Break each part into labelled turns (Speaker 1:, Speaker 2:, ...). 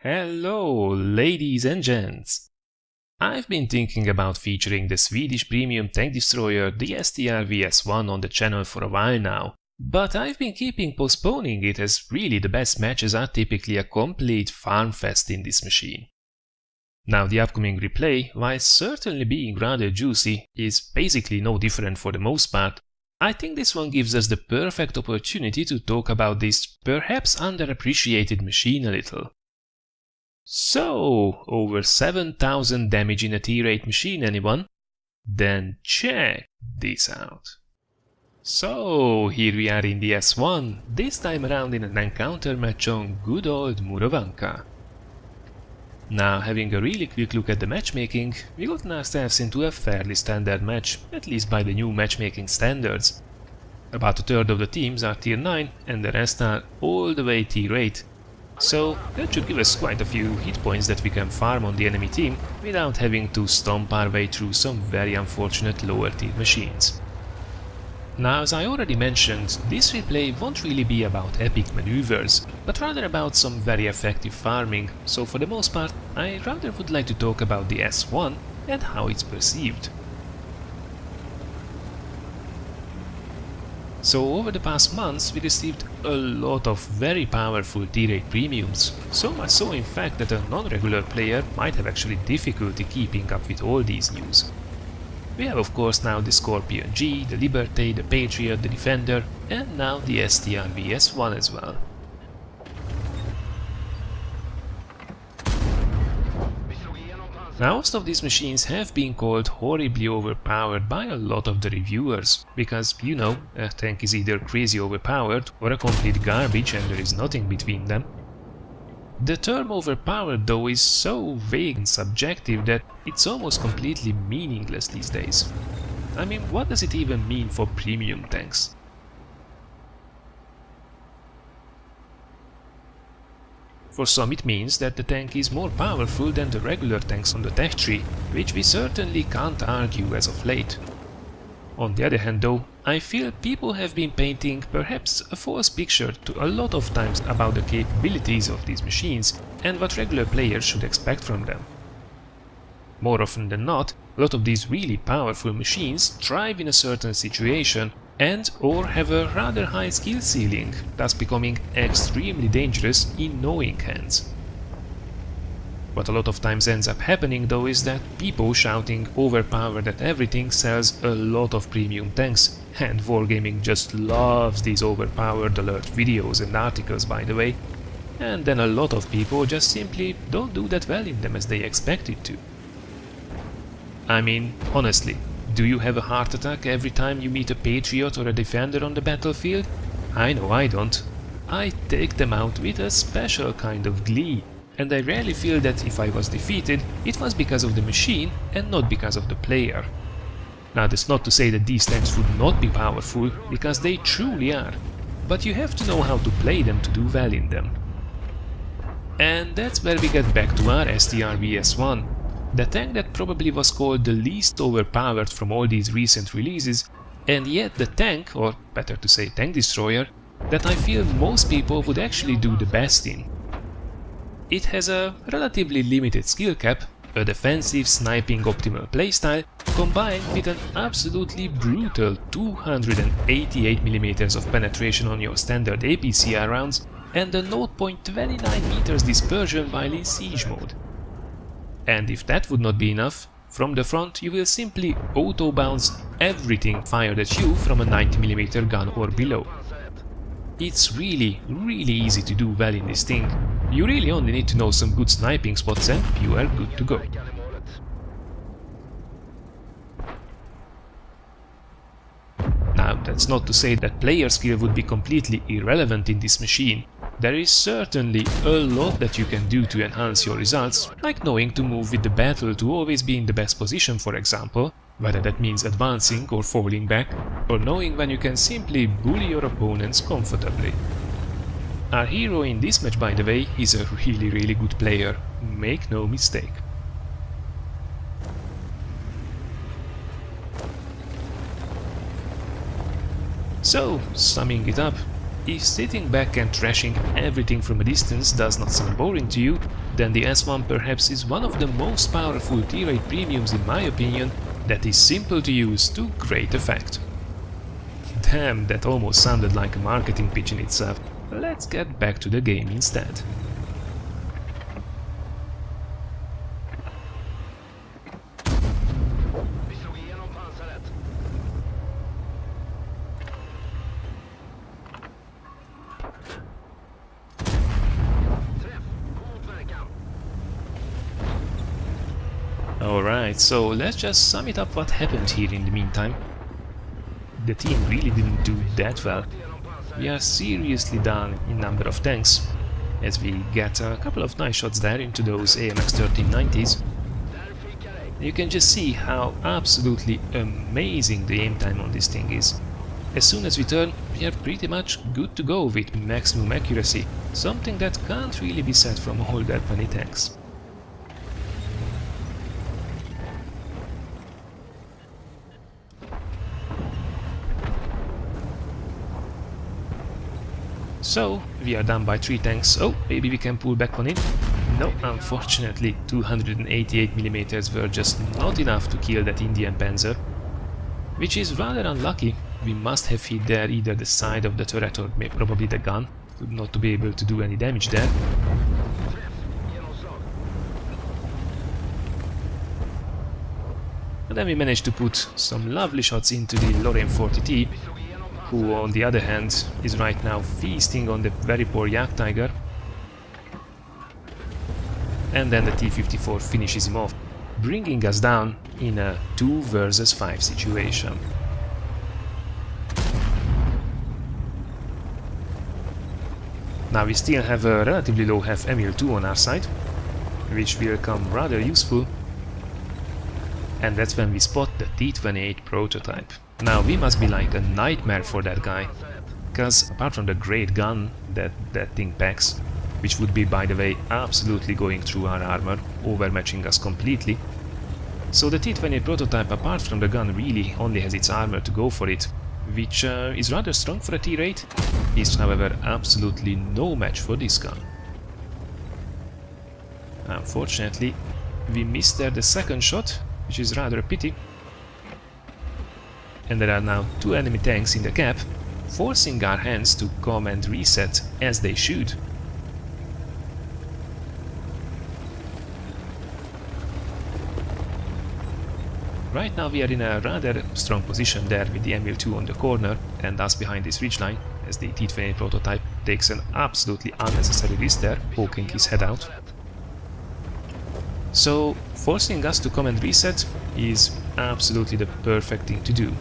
Speaker 1: Hello, ladies and gents! I've been thinking about featuring the Swedish premium tank destroyer, the STRV S1, on the channel for a while now, but I've been keeping postponing it as really the best matches are typically a complete farm fest in this machine. Now the upcoming replay, while certainly being rather juicy, is basically no different for the most part. I think this one gives us the perfect opportunity to talk about this perhaps underappreciated machine a little. So, over 7000 damage in a T-rate machine, anyone? Then check this out. So, here we are in the S1, this time around in an encounter match on good old Murovanka. Now, having a really quick look at the matchmaking, we got ourselves into a fairly standard match, at least by the new matchmaking standards. About a third of the teams are tier 9 and the rest are all the way tier 8. So that should give us quite a few hit points that we can farm on the enemy team without having to stomp our way through some very unfortunate lower tier machines. Now, as I already mentioned, this replay won't really be about epic maneuvers, but rather about some very effective farming, so for the most part I rather would like to talk about the S1 and how it's perceived. So over the past months we received a lot of very powerful T-rate premiums, so much so in fact that a non-regular player might have actually difficulty keeping up with all these news. We have of course now the Scorpion G, the Liberté, the Patriot, the Defender, and now the STRV S1 as well. Now, most of these machines have been called horribly overpowered by a lot of the reviewers, because, you know, a tank is either crazy overpowered or a complete garbage and there is nothing between them. The term overpowered though is so vague and subjective that it's almost completely meaningless these days. I mean, what does it even mean for premium tanks? For some it means that the tank is more powerful than the regular tanks on the tech tree, which we certainly can't argue as of late. On the other hand though, I feel people have been painting perhaps a false picture to a lot of times about the capabilities of these machines and what regular players should expect from them. More often than not, a lot of these really powerful machines thrive in a certain situation and or have a rather high skill ceiling, thus becoming extremely dangerous in knowing hands. What a lot of times ends up happening though is that people shouting overpowered at everything sells a lot of premium tanks, and Wargaming just loves these overpowered alert videos and articles, by the way, and then a lot of people just simply don't do that well in them as they expected to. I mean, honestly, do you have a heart attack every time you meet a Patriot or a Defender on the battlefield? I know I don't. I take them out with a special kind of glee, and I rarely feel that if I was defeated, it was because of the machine and not because of the player. Now, that's not to say that these tanks would not be powerful, because they truly are, but you have to know how to play them to do well in them. And that's where we get back to our STRV S1. The tank that probably was called the least overpowered from all these recent releases, and yet the tank, or better to say tank destroyer, that I feel most people would actually do the best in. It has a relatively limited skill cap, a defensive sniping optimal playstyle, combined with an absolutely brutal 288mm of penetration on your standard APCR rounds and a 0.29 meters dispersion while in siege mode. And if that would not be enough, from the front you will simply auto-bounce everything fired at you from a 90mm gun or below. It's really easy to do well in this thing. You really only need to know some good sniping spots and you are good to go. Now, that's not to say that player skill would be completely irrelevant in this machine. There is certainly a lot that you can do to enhance your results, like knowing to move with the battle to always be in the best position, for example, whether that means advancing or falling back, or knowing when you can simply bully your opponents comfortably. Our hero in this match, by the way, is a really good player, make no mistake. So, summing it up, If sitting back and trashing everything from a distance does not sound boring to you, then the S1 perhaps is one of the most powerful tier 8 premiums in my opinion that is simple to use to great effect. Damn, that almost sounded like a marketing pitch in itself. Let's get back to the game instead. Alright, so let's just sum it up what happened here in the meantime. The team really didn't do that well. We are seriously down in number of tanks, as we get a couple of nice shots there into those AMX 1390s. You can just see how absolutely amazing the aim time on this thing is. As soon as we turn, we are pretty much good to go with maximum accuracy, something that can't really be said from all that many tanks. So, we are down by 3 tanks. Oh, maybe we can pull back on it. No, unfortunately, 288mm were just not enough to kill that Indian Panzer. Which is rather unlucky. We must have hit there either the side of the turret or probably the gun, not to be able to do any damage there. And then we managed to put some lovely shots into the Lorraine 40T, who on the other hand is right now feasting on the very poor Yak Tiger. And then the T-54 finishes him off, bringing us down in a 2 versus 5 situation. Now we still have a relatively low HEF ML2 on our side, which will come rather useful. And that's when we spot the T-28 prototype. Now we must be like a nightmare for that guy, because apart from the great gun that thing packs, which would be by the way absolutely going through our armor, overmatching us completely, so the T-28 prototype apart from the gun really only has its armor to go for it, which is rather strong for a tier 8, is however absolutely no match for this gun. Unfortunately, we missed there the second shot, which is rather a pity. And there are now 2 enemy tanks in the gap, forcing our hands to come and reset as they should. Right now we are in a rather strong position there with the ML2 on the corner and us behind this ridgeline, as the T-28 prototype takes an absolutely unnecessary risk there, poking his head out. So forcing us to come and reset is absolutely the perfect thing to do.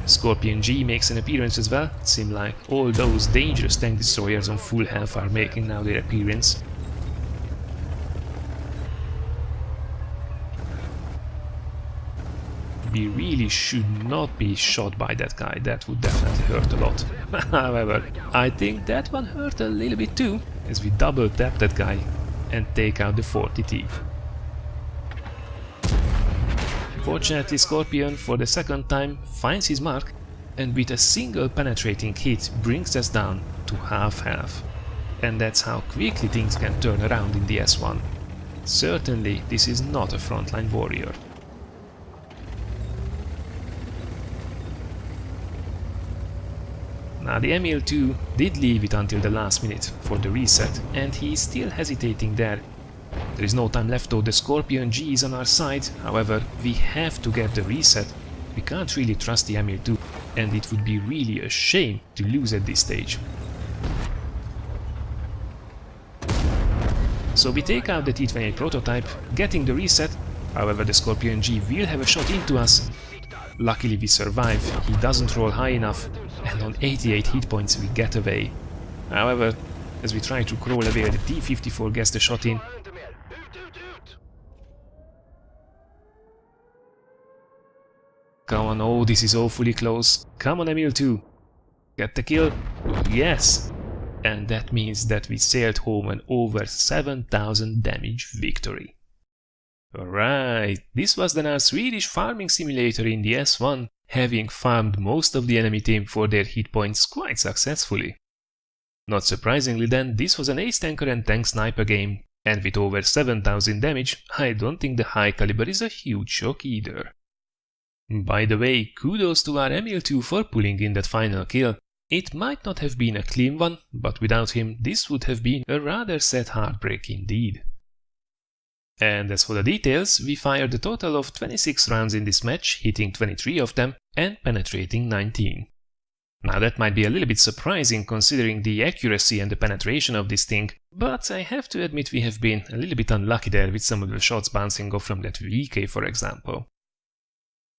Speaker 1: Scorpion G makes an appearance as well. It seems like all those dangerous tank destroyers on full health are making now their appearance. We really should not be shot by that guy, that would definitely hurt a lot. However, I think that one hurt a little bit too, as we double tap that guy and take out the 40T. Fortunately, Scorpion for the second time finds his mark and with a single penetrating hit brings us down to half health. And that's how quickly things can turn around in the S1. Certainly this is not a frontline warrior. Now the ML2 did leave it until the last minute for the reset and he is still hesitating there. There is no time left though, the Scorpion G is on our side, however we have to get the reset. We can't really trust the ML2 and it would be really a shame to lose at this stage. So we take out the T-28 prototype, getting the reset, however the Scorpion G will have a shot into us. Luckily we survive, he doesn't roll high enough and on 88 hit points we get away. However, as we try to crawl away, the T-54 gets the shot in. Come on, oh, this is awfully close. Come on, ML2. Get the kill. Yes! And that means that we sailed home an over 7,000 damage victory. Alright, this was then our Swedish farming simulator in the S1, having farmed most of the enemy team for their hit points quite successfully. Not surprisingly then, this was an ace tanker and tank sniper game, and with over 7000 damage, I don't think the high caliber is a huge shock either. By the way, kudos to our Emil2 for pulling in that final kill. It might not have been a clean one, but without him this would have been a rather sad heartbreak indeed. And as for the details, we fired a total of 26 rounds in this match, hitting 23 of them and penetrating 19. Now that might be a little bit surprising considering the accuracy and the penetration of this thing, but I have to admit we have been a little bit unlucky there with some of the shots bouncing off from that VK for example.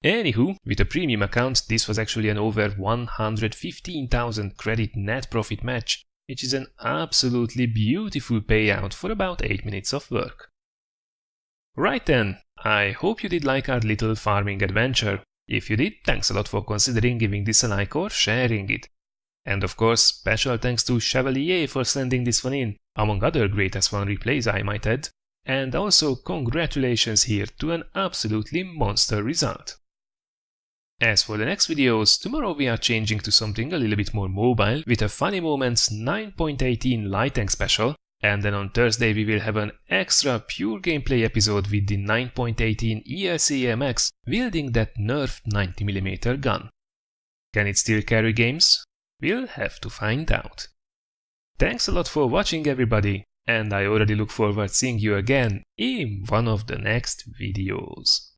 Speaker 1: Anywho, with a premium account this was actually an over 115,000 credit net profit match, which is an absolutely beautiful payout for about 8 minutes of work. Right then, I hope you did like our little farming adventure. If you did, thanks a lot for considering giving this a like or sharing it. And of course, special thanks to XCHAVALIErx for sending this one in, among other great S1 replays I might add. And also congratulations here to an absolutely monster result. As for the next videos, tomorrow we are changing to something a little bit more mobile with a Funny Moments 9.18 light tank special, and then on Thursday we will have an extra pure gameplay episode with the 9.18 ELCAMX wielding that nerfed 90mm gun. Can it still carry games? We'll have to find out. Thanks a lot for watching everybody, and I already look forward to seeing you again in one of the next videos.